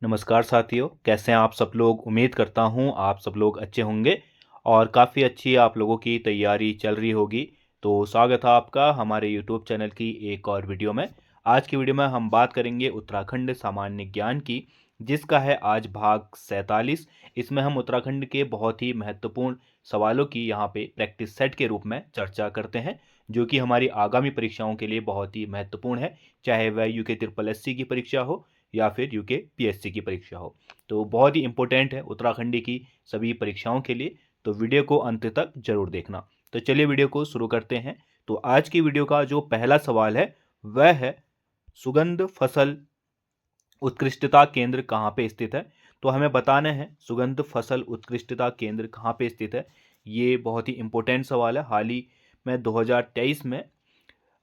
नमस्कार साथियों, कैसे हैं आप सब लोग। उम्मीद करता हूं आप सब लोग अच्छे होंगे और काफ़ी अच्छी आप लोगों की तैयारी चल रही होगी। तो स्वागत है आपका हमारे यूट्यूब चैनल की एक और वीडियो में। आज की वीडियो में हम बात करेंगे उत्तराखंड सामान्य ज्ञान की, जिसका है आज भाग 47। इसमें हम उत्तराखंड के बहुत ही महत्वपूर्ण सवालों की यहाँ पे प्रैक्टिस सेट के रूप में चर्चा करते हैं, जो कि हमारी आगामी परीक्षाओं के लिए बहुत ही महत्वपूर्ण है, चाहे वह यूके ट्रिपल एससी की परीक्षा हो या फिर यूके पीएससी की परीक्षा हो। तो बहुत ही इंपॉर्टेंट है उत्तराखंडी की सभी परीक्षाओं के लिए, तो वीडियो को अंत तक जरूर देखना। तो चलिए वीडियो को शुरू करते हैं। तो आज की वीडियो का जो पहला सवाल है वह है, सुगंध फसल उत्कृष्टता केंद्र कहाँ पे स्थित है। तो हमें बताना है सुगंध फसल उत्कृष्टता केंद्र कहाँ पे स्थित है। ये बहुत ही इंपॉर्टेंट सवाल है, हाल ही में 2023 में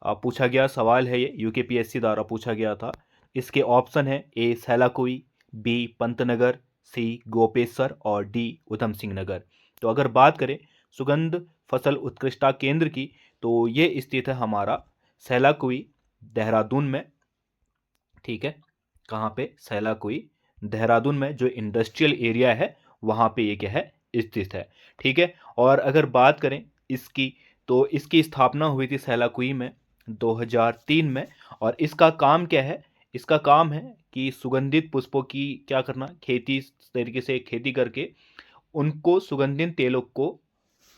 पूछा गया सवाल है, ये यूकेपीएससी द्वारा पूछा गया था। इसके ऑप्शन है ए सैलाकुई, बी पंतनगर, सी गोपेसर और डी उधम सिंह नगर। तो अगर बात करें सुगंध फसल उत्कृष्टता केंद्र की, तो ये स्थित है हमारा सैलाकुई देहरादून में। ठीक है, कहाँ पे? सैलाकुई देहरादून में, जो इंडस्ट्रियल एरिया है वहाँ पे ये क्या है, स्थित है। ठीक है, और अगर बात करें इसकी, तो इसकी स्थापना हुई थी सैलाकुई में 2003 में। और इसका काम क्या है? इसका काम है कि सुगंधित पुष्पों की क्या करना, खेती, इस तरीके से खेती करके उनको सुगंधित तेलों को,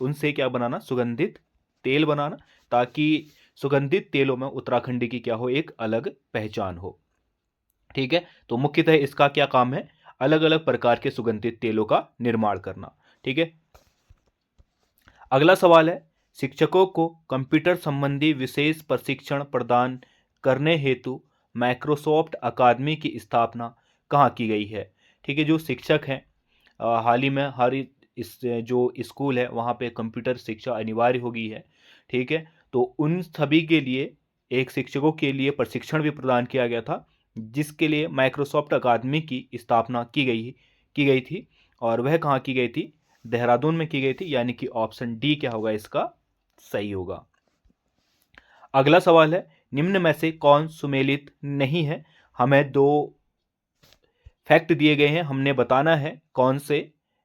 उनसे क्या बनाना, सुगंधित तेल बनाना, ताकि सुगंधित तेलों में उत्तराखंड की क्या हो, एक अलग पहचान हो। ठीक है, तो मुख्यतः इसका क्या काम है, अलग अलग प्रकार के सुगंधित तेलों का निर्माण करना। ठीक है, अगला सवाल है, शिक्षकों को कंप्यूटर संबंधी विशेष प्रशिक्षण प्रदान करने हेतु माइक्रोसॉफ्ट अकादमी की स्थापना कहाँ की गई है। ठीक है, जो शिक्षक हैं, हाल ही में हर इस जो स्कूल है वहाँ पे कंप्यूटर शिक्षा अनिवार्य हो गई है। ठीक है, तो उन सभी के लिए एक शिक्षकों के लिए प्रशिक्षण भी प्रदान किया गया था, जिसके लिए माइक्रोसॉफ्ट अकादमी की स्थापना की गई थी। और वह कहाँ की गई थी? देहरादून में की गई थी, यानी कि ऑप्शन डी क्या होगा इसका सही होगा। अगला सवाल है, निम्न में से कौन सुमेलित नहीं है। हमें दो फैक्ट दिए गए हैं, हमने बताना है कौन से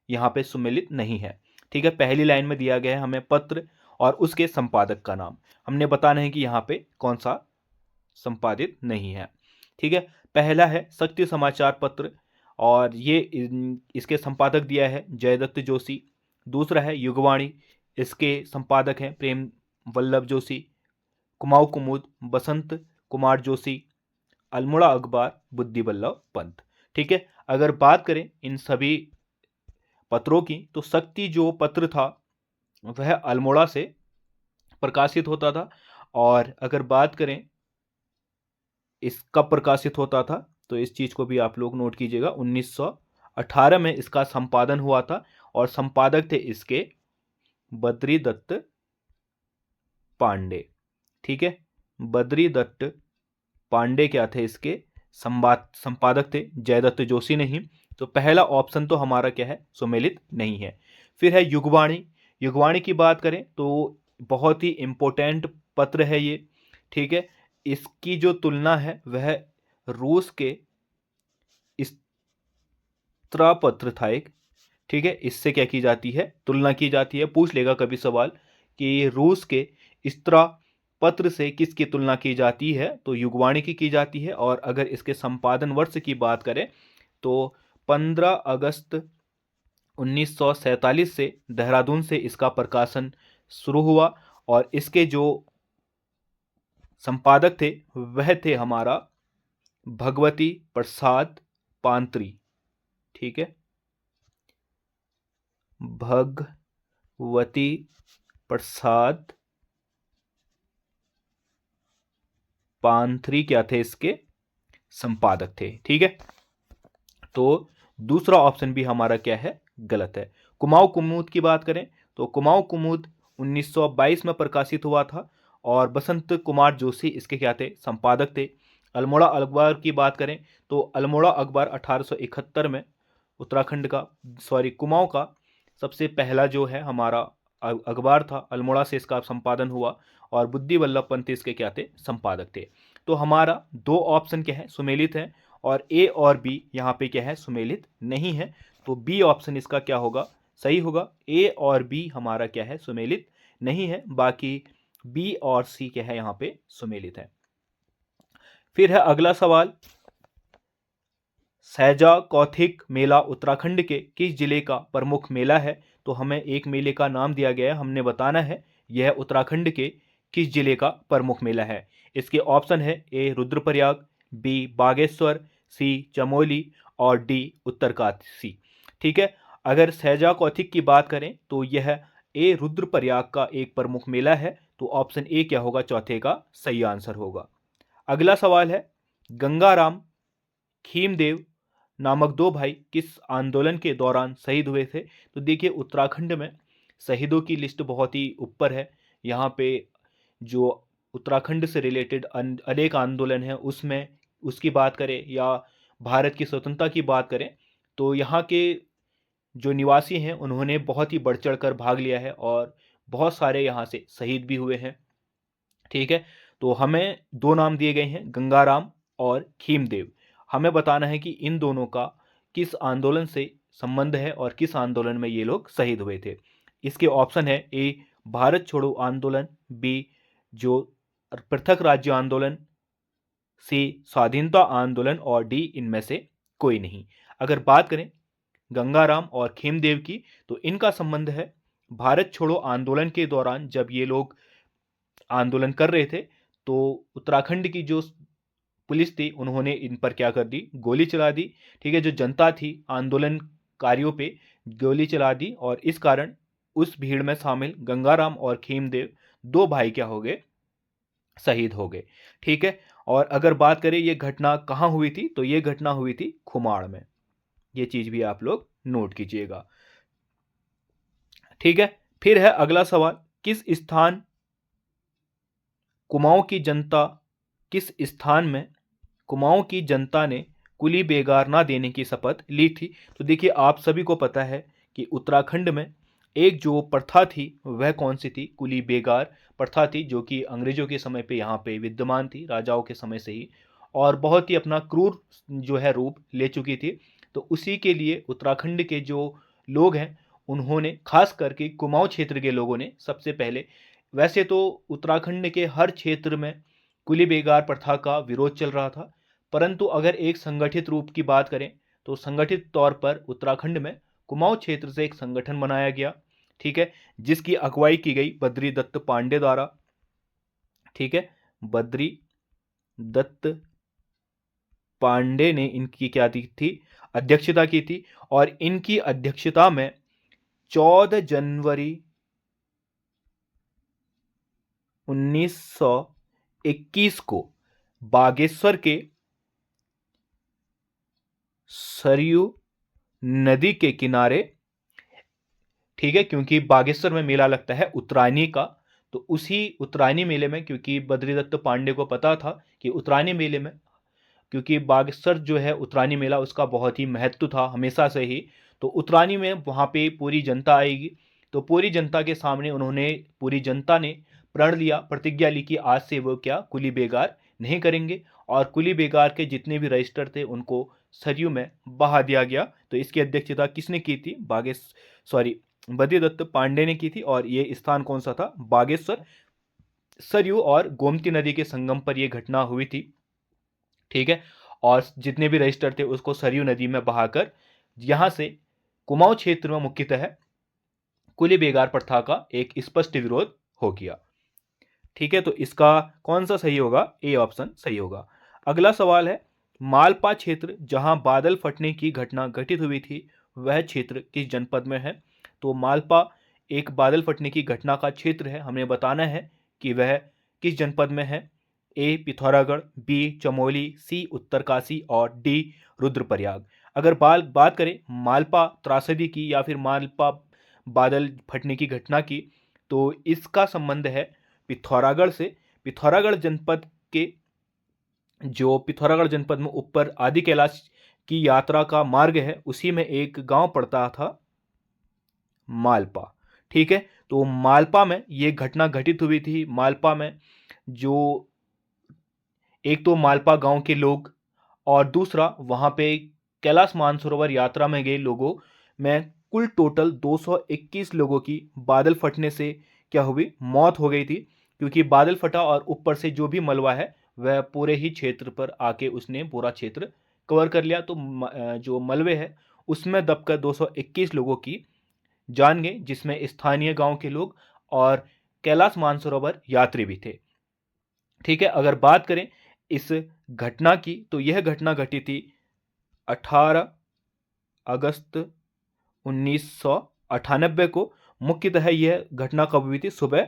यहाँ पे सुमेलित नहीं है। ठीक है, पहली लाइन में दिया गया है हमें पत्र और उसके संपादक का नाम, हमने बताना है कि यहाँ पे कौन सा संपादित नहीं है। ठीक है, पहला है सत्य समाचार पत्र और ये इसके संपादक दिया है जयदत्त जोशी। दूसरा है युगवाणी, इसके संपादक हैं प्रेम वल्लभ जोशी। कुमाऊं कुमुद बसंत कुमार जोशी। अल्मोड़ा अखबार बुद्धि वल्लभ पंत। ठीक है, अगर बात करें इन सभी पत्रों की, तो शक्ति जो पत्र था वह अल्मोड़ा से प्रकाशित होता था। और अगर बात करें इस कब प्रकाशित होता था, तो इस चीज को भी आप लोग नोट कीजिएगा, 1918 में इसका संपादन हुआ था और संपादक थे इसके बद्री दत्त पांडे। ठीक है, बद्री दत्त पांडे क्या थे, इसके संपादक थे, जयदत्त जोशी नहीं। तो पहला ऑप्शन तो हमारा क्या है, सुमेलित नहीं है। फिर है युगवाणी। युगवाणी की बात करें तो बहुत ही इंपॉर्टेंट पत्र है ये। ठीक है, इसकी जो तुलना है वह रूस के इस्त्रा पत्र था एक। ठीक है, इससे क्या की जाती है, तुलना की जाती है। पूछ लेगा कभी सवाल कि रूस के इस्त्रा पत्र से किसकी तुलना की जाती है, तो युगवाणी की जाती है। और अगर इसके संपादन वर्ष की बात करें तो 15 अगस्त 1947 से देहरादून से इसका प्रकाशन शुरू हुआ। और इसके जो संपादक थे वह थे हमारा भगवती प्रसाद पांत्री। ठीक है, भगवती प्रसाद पांथरी क्या थे, इसके संपादक थे। ठीक है, तो दूसरा ऑप्शन भी हमारा क्या है, गलत है। कुमाऊं कुमुद की बात करें तो कुमाऊं कुमुद 1922 में प्रकाशित हुआ था और बसंत कुमार जोशी इसके क्या थे, संपादक थे। अल्मोड़ा अखबार की बात करें तो अल्मोड़ा अखबार 1871 में उत्तराखंड का, सॉरी, कुमाऊं का सबसे पहला जो है हमारा अखबार था, अल्मोड़ा से इसका संपादन हुआ। और बुद्धि वल्लभ पंत इसके क्या थे, संपादक थे। तो हमारा दो ऑप्शन क्या है, सुमेलित है और ए और बी यहाँ पे क्या है, सुमेलित नहीं है। तो बी ऑप्शन इसका क्या होगा, सही होगा। ए और बी हमारा क्या है, सुमेलित नहीं है, बाकी बी और सी क्या है यहाँ पे सुमेलित है। फिर है अगला सवाल, सैजा कौथिग मेला उत्तराखंड के किस जिले का प्रमुख मेला है। तो हमें एक मेले का नाम दिया गया है, हमने बताना है यह उत्तराखंड के किस जिले का प्रमुख मेला है। इसके ऑप्शन है ए रुद्रप्रयाग, बी बागेश्वर, सी चमोली और डी उत्तरकाशी। ठीक है, अगर सैजा कौथिग की बात करें तो यह ए रुद्रप्रयाग का एक प्रमुख मेला है। तो ऑप्शन ए क्या होगा, चौथे का सही आंसर होगा। अगला सवाल है, गंगाराम खीमदेव नामक दो भाई किस आंदोलन के दौरान शहीद हुए थे। तो देखिए उत्तराखंड में शहीदों की लिस्ट बहुत ही ऊपर है। यहाँ पे जो उत्तराखंड से रिलेटेड अनेक आंदोलन है उसमें उसकी बात करें या भारत की स्वतंत्रता की बात करें तो यहाँ के जो निवासी हैं उन्होंने बहुत ही बढ़ चढ़ कर भाग लिया है और बहुत सारे यहाँ से शहीद भी हुए हैं। ठीक है, तो हमें दो नाम दिए गए हैं, गंगाराम और खीमदेव। हमें बताना है कि इन दोनों का किस आंदोलन से संबंध है और किस आंदोलन में ये लोग शहीद हुए थे। इसके ऑप्शन है ए भारत छोड़ो आंदोलन, बी जो पृथक राज्य आंदोलन, सी स्वाधीनता आंदोलन और डी इनमें से कोई नहीं। अगर बात करें गंगाराम और खेमदेव की तो इनका संबंध है भारत छोड़ो आंदोलन के दौरान। जब ये लोग आंदोलन कर रहे थे तो उत्तराखंड की जो पुलिस थी उन्होंने इन पर क्या कर दी, गोली चला दी। ठीक है, जो जनता थी आंदोलनकारियों पे गोली चला दी और इस कारण उस भीड़ में शामिल गंगाराम और खेमदेव दो भाई क्या हो गए, शहीद हो गए। ठीक है, और अगर बात करें ये घटना कहाँ हुई थी तो ये घटना हुई थी खुमाड़ में। ये चीज भी आप लोग नोट कीजिएगा। ठीक है, फिर है अगला सवाल, किस स्थान में कुमाऊं की जनता ने कुली बेगार ना देने की शपथ ली थी। तो देखिए आप सभी को पता है कि उत्तराखंड में एक जो प्रथा थी वह कौन सी थी, कुली बेगार प्रथा थी, जो कि अंग्रेजों के समय पे यहाँ पे विद्यमान थी, राजाओं के समय से ही, और बहुत ही अपना क्रूर जो है रूप ले चुकी थी। तो उसी के लिए उत्तराखंड के जो लोग हैं उन्होंने खास करके कुमाऊं क्षेत्र के लोगों ने सबसे पहले, वैसे तो उत्तराखंड के हर क्षेत्र में कुली बेगार प्रथा का विरोध चल रहा था, परंतु अगर एक संगठित रूप की बात करें तो संगठित तौर पर उत्तराखंड में कुमाऊं क्षेत्र से एक संगठन बनाया गया। ठीक है, जिसकी अगुवाई की गई बद्री दत्त पांडे द्वारा। ठीक है, बद्री दत्त पांडे ने इनकी क्या थी, अध्यक्षता की थी। और इनकी अध्यक्षता में 14 जनवरी 1921 को बागेश्वर के सरयू नदी के किनारे, ठीक है, क्योंकि बागेश्वर में मेला लगता है उत्तरायणी का, तो उसी उत्तरायणी मेले में, क्योंकि बद्रीदत्त पांडे को पता था कि उत्तरायणी मेले में, क्योंकि बागेश्वर जो है उत्तरायणी मेला उसका बहुत ही महत्व था हमेशा से ही, तो उत्तरायणी में वहाँ पे पूरी जनता आएगी। तो पूरी जनता के सामने उन्होंने, पूरी जनता ने प्रण लिया, प्रतिज्ञा ली कि आज से वो क्या, कुली बेगार नहीं करेंगे। और कुली बेगार के जितने भी रजिस्टर थे उनको सरयू में बहा दिया गया। तो इसकी अध्यक्षता किसने की थी, बद्रीदत्त पांडे ने की थी। और ये स्थान कौन सा था, बागेश्वर, सरयू और गोमती नदी के संगम पर यह घटना हुई थी। ठीक है, और जितने भी रजिस्टर थे उसको सरयू नदी में बहाकर यहां से कुमाऊं क्षेत्र में मुख्यतः कुली बेगार प्रथा का एक स्पष्ट विरोध हो गया। ठीक है, तो इसका कौन सा सही होगा, ए ऑप्शन सही होगा। अगला सवाल है, मालपा क्षेत्र जहां बादल फटने की घटना घटित हुई थी वह क्षेत्र किस जनपद में है। तो मालपा एक बादल फटने की घटना का क्षेत्र है, हमें बताना है कि वह किस जनपद में है। ए पिथौरागढ़, बी चमोली, सी उत्तरकाशी और डी रुद्रप्रयाग। अगर बात करें मालपा त्रासदी की या फिर मालपा बादल फटने की घटना की तो इसका संबंध है पिथौरागढ़ से। पिथौरागढ़ जनपद के, जो पिथौरागढ़ जनपद में ऊपर आदि कैलाश की यात्रा का मार्ग है उसी में एक गांव पड़ता था मालपा। ठीक है, तो मालपा में यह घटना घटित हुई थी। मालपा में जो एक तो मालपा गांव के लोग और दूसरा वहाँ पे कैलाश मानसरोवर यात्रा में गए लोगों में कुल टोटल 221 लोगों की बादल फटने से क्या हुई, मौत हो गई थी, क्योंकि बादल फटा और ऊपर से जो भी मलबा है वह पूरे ही क्षेत्र पर आके उसने पूरा क्षेत्र कवर कर लिया। तो जो मलबे है उसमें दबकर 221 लोगों की जान गए, जिसमें स्थानीय गांव के लोग और कैलाश मानसरोवर यात्री भी थे। ठीक है, अगर बात करें इस घटना की तो यह घटना घटी थी 18 अगस्त 1998 को। मुख्यतः यह घटना कब हुई थी, सुबह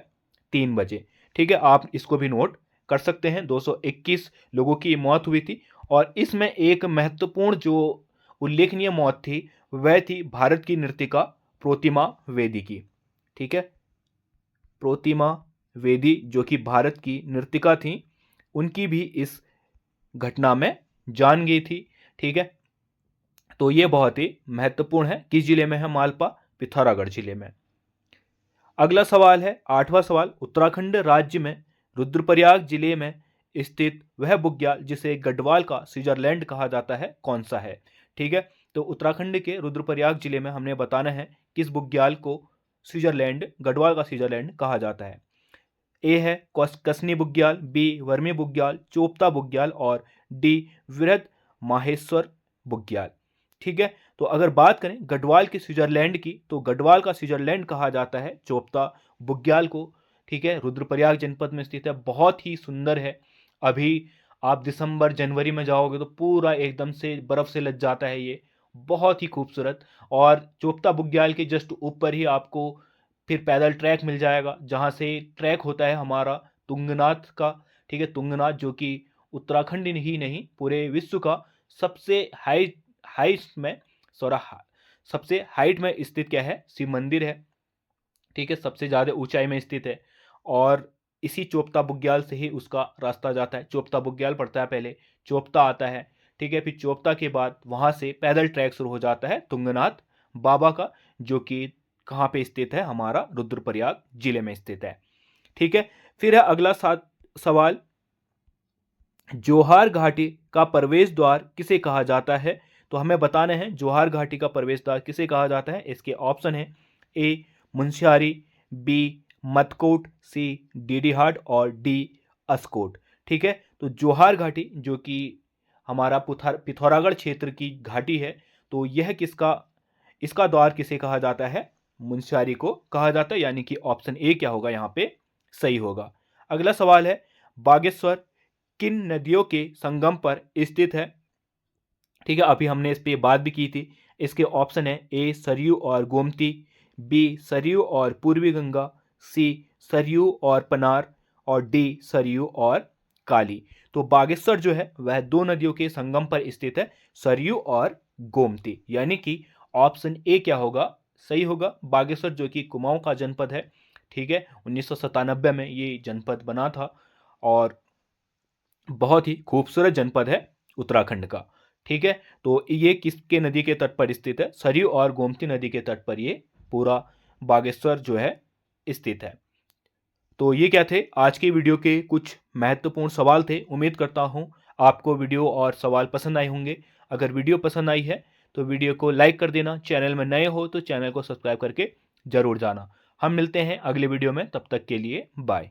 3 बजे। ठीक है, आप इसको भी नोट कर सकते हैं। 221 लोगों की मौत हुई थी और इसमें एक महत्वपूर्ण जो उल्लेखनीय मौत थी वह थी भारत की नर्तिका प्रोतिमा वेदी की। ठीक है, प्रोतिमा वेदी जो कि भारत की नर्तिका थी, उनकी भी इस घटना में जान गई थी। ठीक है, तो ये बहुत ही महत्वपूर्ण है। किस जिले में है मालपा, पिथौरागढ़ जिले में। अगला सवाल है 8वां सवाल, उत्तराखंड राज्य में रुद्रप्रयाग जिले में स्थित वह बुग्याल जिसे गढ़वाल का स्विट्जरलैंड कहा जाता है, कौन सा है। ठीक है, तो उत्तराखंड के रुद्रप्रयाग जिले में हमने बताना है किस बुग्याल को स्विट्जरलैंड, गढ़वाल का स्विट्जरलैंड कहा जाता है। ए है कसनी बुग्याल, बी वर्मी बुग्याल, चोपता बुग्याल और डी वृहद माहेश्वर बुग्याल। ठीक है, तो अगर बात करें गढ़वाल के स्विट्जरलैंड की तो गढ़वाल का स्विट्जरलैंड कहा जाता है चोपता बुग्याल को। ठीक है, रुद्रप्रयाग जनपद में स्थित है, बहुत ही सुंदर है। अभी आप दिसंबर जनवरी में जाओगे तो पूरा एकदम से बर्फ से लद जाता है, ये बहुत ही खूबसूरत। और चोपता बुग्याल के जस्ट ऊपर ही आपको फिर पैदल ट्रैक मिल जाएगा, जहाँ से ट्रैक होता है हमारा तुंगनाथ का। ठीक है, तुंगनाथ जो कि उत्तराखंड ही नहीं पूरे विश्व का सबसे हाइट में सबसे हाइट में स्थित क्या है, शिव मंदिर है। ठीक है, सबसे ज़्यादा ऊंचाई में स्थित है और इसी चोपता बुग्याल से ही उसका रास्ता जाता है। चोपता बुग्याल पड़ता है, पहले चोपता आता है। ठीक है, फिर चोपता के बाद वहाँ से पैदल ट्रैक शुरू हो जाता है तुंगनाथ बाबा का, जो कि कहाँ पे स्थित है, हमारा रुद्रप्रयाग जिले में स्थित है। ठीक है, फिर है अगला सवाल, जोहार घाटी का प्रवेश द्वार किसे कहा जाता है। तो हमें बताना है जोहार घाटी का प्रवेश द्वार किसे कहा जाता है। इसके ऑप्शन है ए मुंशियारी, बी मतकोट, सी डीडीहाट और डी अस्कोट। ठीक है, तो जोहार घाटी जो कि हमारा पिथौरागढ़ क्षेत्र की घाटी है, तो यह इसका द्वार किसे कहा जाता है, मुंशियारी को कहा जाता है, यानी कि ऑप्शन ए क्या होगा यहाँ पे सही होगा। अगला सवाल है, बागेश्वर किन नदियों के संगम पर स्थित है। ठीक है, अभी हमने इस पे बात भी की थी। इसके ऑप्शन है ए सरयू और गोमती, बी सरयू और पूर्वी गंगा, सी सरयू और पनार और डी सरयू और काली। तो बागेश्वर जो है वह दो नदियों के संगम पर स्थित है, सरयू और गोमती, यानी कि ऑप्शन ए क्या होगा सही होगा। बागेश्वर जो कि कुमाऊं का जनपद है। ठीक है, 1997 में ये जनपद बना था और बहुत ही खूबसूरत जनपद है उत्तराखंड का। ठीक है, तो ये किसके नदी के तट पर स्थित है, सरयू और गोमती नदी के तट पर ये पूरा बागेश्वर जो है स्थित है। तो ये क्या थे आज की वीडियो के कुछ महत्वपूर्ण सवाल थे। उम्मीद करता हूँ आपको वीडियो और सवाल पसंद आए होंगे। अगर वीडियो पसंद आई है तो वीडियो को लाइक कर देना, चैनल में नए हो तो चैनल को सब्सक्राइब करके जरूर जाना। हम मिलते हैं अगले वीडियो में, तब तक के लिए बाय।